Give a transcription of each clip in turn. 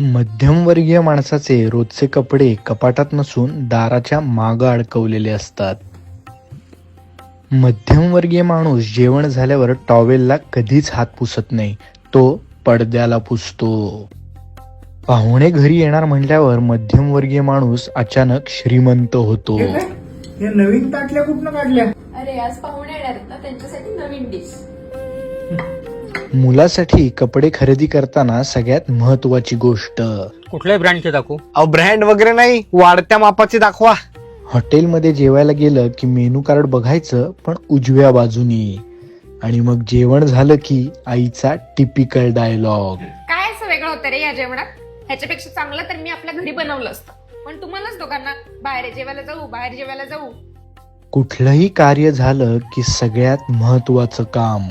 मध्यमवर्गीय माणसाचे रोजचे कपडे कपाटात नसून दाराच्या मागं अडकवलेले असतात. मध्यमवर्गीय माणूस जेवण झाल्यावर टॉवेलला कधीच हात पुसत नाही, तो पडद्याला पुसतो. पाहुणे घरी येणार म्हटल्यावर मध्यमवर्गीय माणूस अचानक श्रीमंत होतो. हे नवीन ताटल्या कुठनं काढल्या? अरे आज पाहुणे येणार आहेत ना, त्यांच्यासाठी नवीन डिश. मुलासाठी कपडे खरेदी करताना सगळ्यात महत्वाची गोष्ट, कुठल्याही ब्रँडचे दाखवू? अहो ब्रँड वगैरे नाही, वाढत्या मापाचे दाखवा. हॉटेलमध्ये जेवायला गेलं की मेनू कार्ड बघायचं पण उजव्या बाजूनी. आणि मग जेवण झालं की आईचा टिपिकल डायलॉग, काय असं वेगळं होतं रे या जेवणात? ह्याच्यापेक्षा चांगलं तर मी आपल्या घरी बनवलं असतं, पण तुम्हालाच दोघांना बाहेर जेवायला जाऊ. कुठलंही कार्य झालं की सगळ्यात महत्वाचं काम.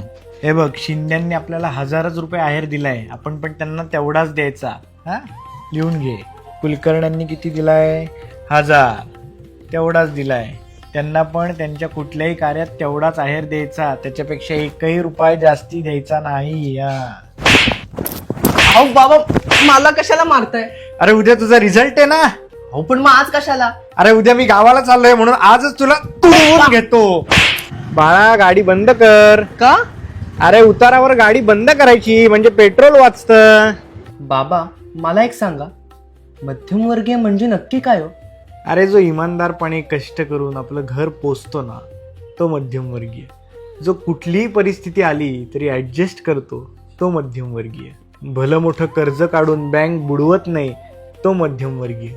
हे बघ, शिंद्यांनी आपल्याला 1000च रुपये आहेर दिलाय, आपण पण त्यांना तेवढाच द्यायचा. हा, लिहून घे. कुलकर्ण्यांनी किती दिलाय? 1000. तेवढाच दिलाय. त्यांना पण त्यांच्या कुठल्याही कार्यात तेवढाच आहेर द्यायचा, त्याच्यापेक्षा एकही रुपया जास्ती द्यायचा नाही. अहो बाबा, मला कशाला मारताय? अरे उद्या तुझा रिझल्ट आहे ना. अहो पण मग आज कशाला? अरे उद्या मी गावाला चाललोय म्हणून आजच तुला तुडवून घेतो. बाळा, गाडी बंद कर. का? अरे उतारावर गाडी बंद करायची, म्हणजे पेट्रोल वाचतं. बाबा मला एक सांगा, मध्यमवर्गीय म्हणजे नक्की काय हो? अरे जो इमानदारपणे कष्ट करून आपलं घर पोचतो ना, तो मध्यमवर्गीय. जो कुठलीही परिस्थिती आली तरी ऍडजस्ट करतो, तो मध्यमवर्गीय. भलं मोठं कर्ज काढून बँक बुडवत नाही, तो मध्यमवर्गीय.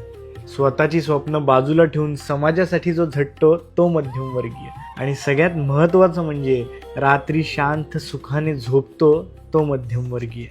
स्वतःची स्वप्न बाजूला ठेवून समाजासाठी जो झटतो, तो मध्यमवर्गीय. आणि सगळ्यात महत्त्वाचं म्हणजे रात्री शांत सुखाने झोपतो, तो मध्यमवर्गीय.